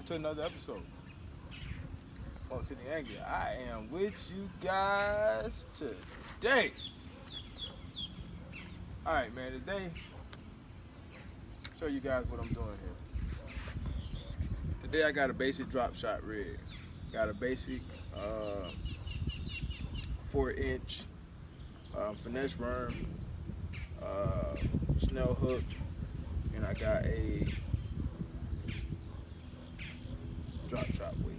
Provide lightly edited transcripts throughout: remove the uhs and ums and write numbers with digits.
welcome to another episode. Smoke City Angry. I am with you guys today. Alright, man, today, show you guys what I'm doing here. Today I got a basic drop shot rig. Got a basic 4-inch finesse worm, snell hook, and I got a drop shot weight.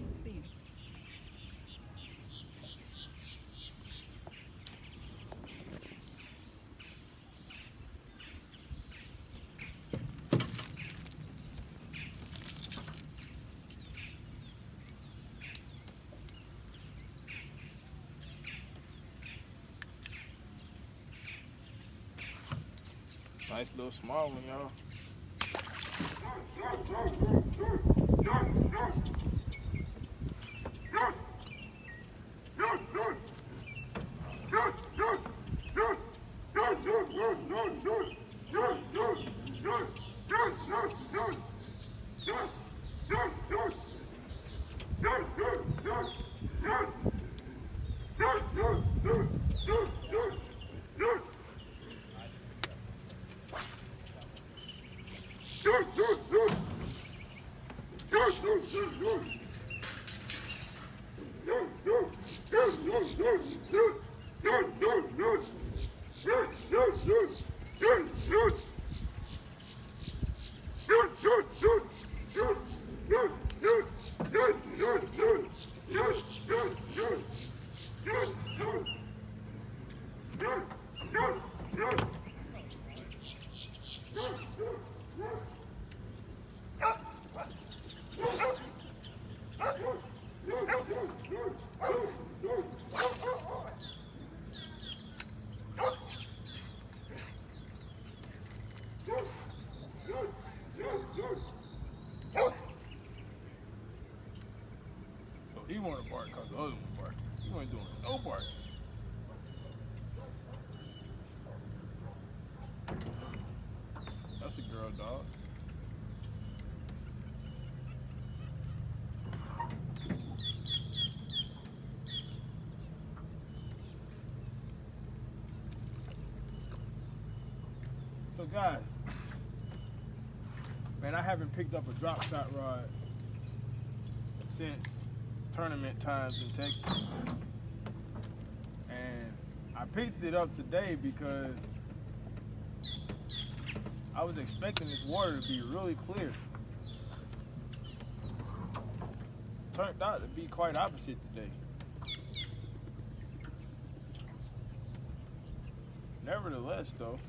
Nice little small one, y'all. So he wanted to bark because the other one barked. He wasn't doing no bark. That's a girl dog. So guys, man, I haven't picked up a drop shot rod since tournament times in Texas. And I picked it up today because I was expecting this water to be really clear. Turned out to be quite opposite today. Nevertheless though,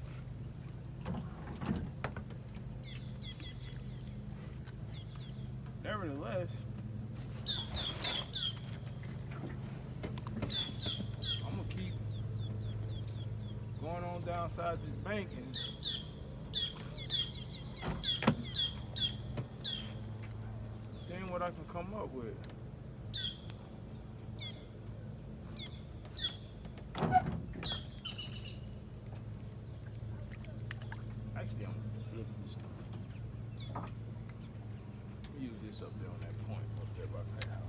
I'm gonna keep going on downside this bank and seeing what I can come up with. Actually, I'm gonna flip this stuff. Use this up there on that point up there by that house.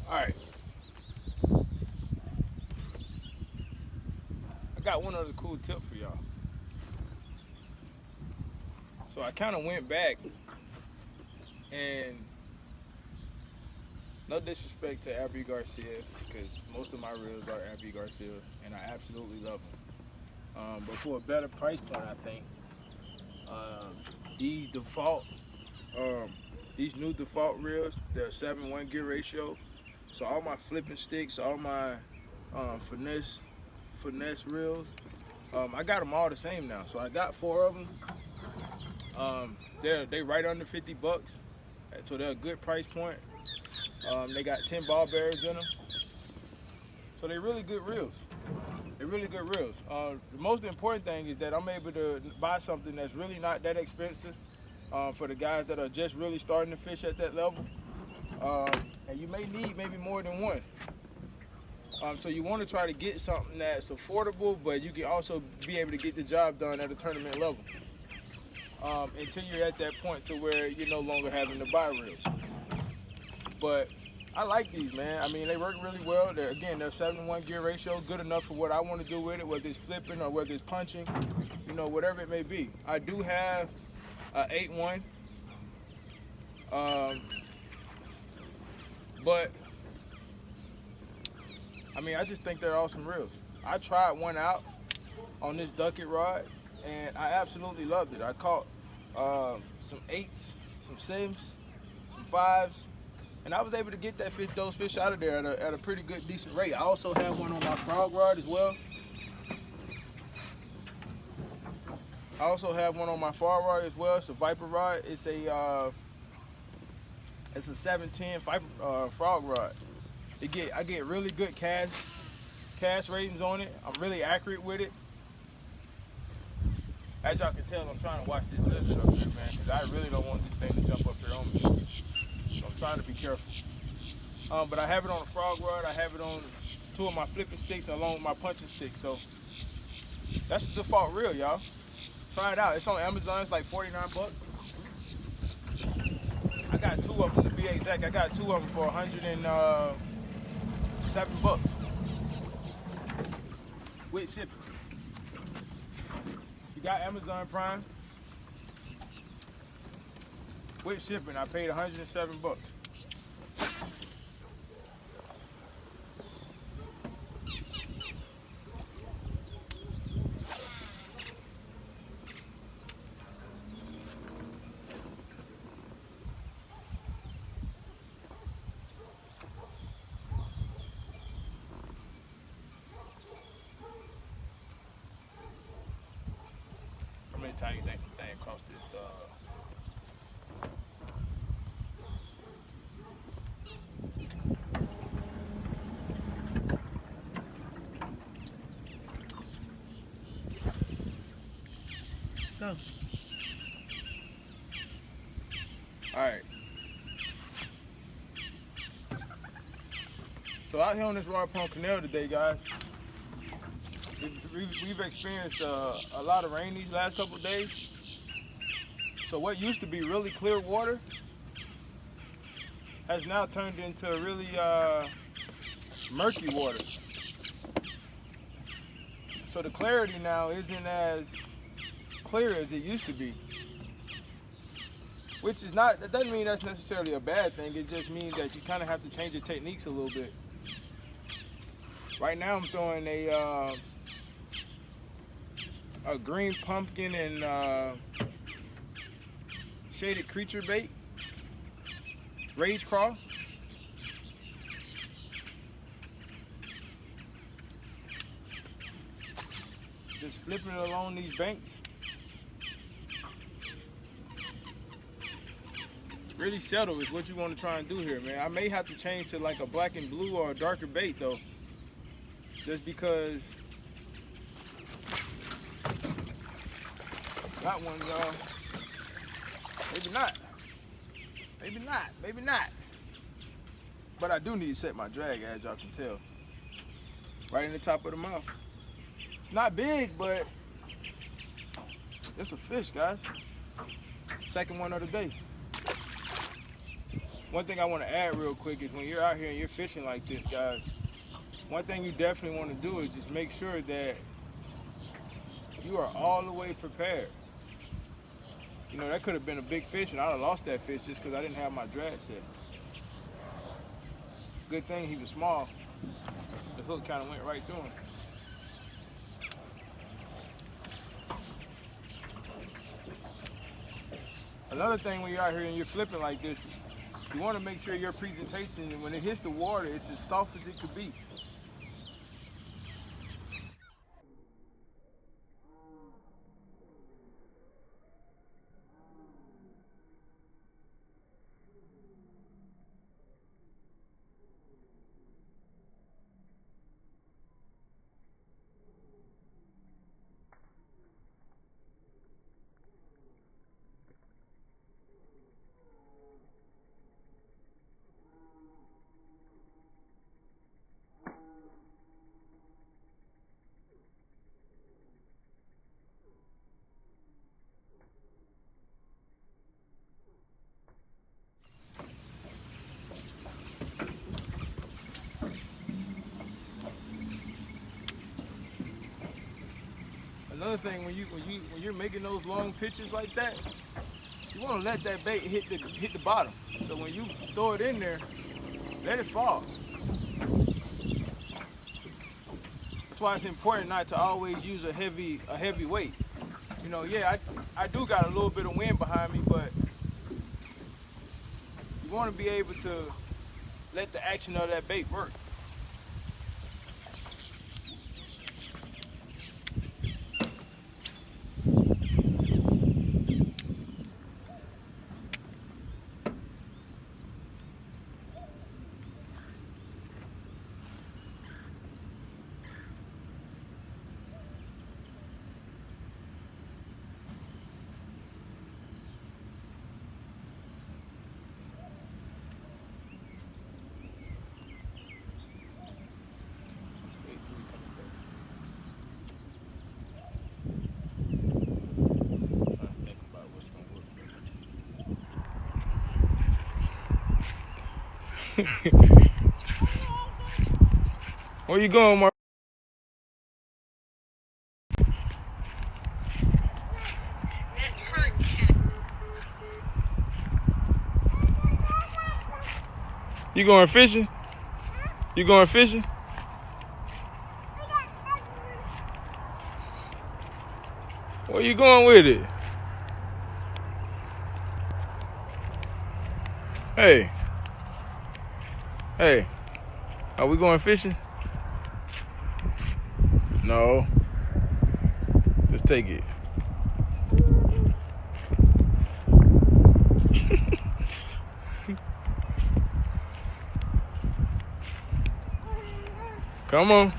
Alright. I got one other cool tip for y'all. So I kind of went back, and no disrespect to Abby Garcia, because most of my reels are Abby Garcia, and I absolutely love them. But for a better price point, I think these new default reels, they're 7-1 gear ratio. So all my flipping sticks, all my finesse reels, I got them all the same now. So I got 4 of them. They right under $50, so they're a good price point. They got 10 ball bearings in them, so they're really good reels. They're really good reels. The most important thing is that I'm able to buy something that's really not that expensive for the guys that are just really starting to fish at that level. And you may need maybe more than one. So you want to try to get something that's affordable, but you can also be able to get the job done at a tournament level. Until you're at that point to where you're no longer having to buy reels. But I like these, man. I mean, they work really well. They're 7-1 gear ratio, good enough for what I want to do with it, whether it's flipping or whether it's punching, whatever it may be. I do have an 8-1, but I mean, I just think they're awesome reels. I tried one out on this Ducket rod, and I absolutely loved it. I caught some 8s, some 7s, some 5s. And I was able to get those fish out of there at a pretty good, decent rate. I also have one on my frog rod as well. It's a Viper rod. It's a 710 Viper frog rod. I get really good cast ratings on it. I'm really accurate with it. As y'all can tell, I'm trying to watch this lift up here, man, because I really don't want this thing to jump up here on me. So I'm trying to be careful. But I have it on a frog rod. I have it on 2 of my flipping sticks along with my punching stick. So that's the default reel, y'all. Try it out. It's on Amazon. It's like $49. I got 2 of them to be exact. I got 2 of them for $107 with shipping. You got Amazon Prime? With shipping, I paid $107. How many times you think the thing cost this? No. All right. So out here on this Royal Palm Canal today, guys, we've experienced a lot of rain these last couple of days. So what used to be really clear water has now turned into really murky water. So the clarity now isn't as clear as it used to be. Which is not, that doesn't mean that's necessarily a bad thing. It just means that you kind of have to change your techniques a little bit. Right now I'm throwing a green pumpkin and shaded creature bait, rage crawl. Just flipping it along these banks. Really settle is what you want to try and do here, man. I may have to change to like a black and blue or a darker bait though, just because. Got one, y'all. Maybe not. Maybe not. Maybe not. But I do need to set my drag, as y'all can tell. Right in the top of the mouth. It's not big, but it's a fish, guys. Second one of the day. One thing I want to add real quick is when you're out here and you're fishing like this, guys, one thing you definitely want to do is just make sure that you are all the way prepared. You know, that could have been a big fish, and I'd have lost that fish just because I didn't have my drag set. Good thing he was small. The hook kind of went right through him. Another thing when you're out here and you're flipping like this, you want to make sure your presentation, when it hits the water, it's as soft as it could be. Another thing, when you're making those long pitches like that, you want to let that bait hit the bottom. So when you throw it in there, let it fall. That's why it's important not to always use a heavy weight. You know, yeah, I do got a little bit of wind behind me, but you want to be able to let the action of that bait work. Where you going, Mark? You going fishing? You going fishing? Where you going with it? Hey. Hey. Are we going fishing? No. Just take it. Come on.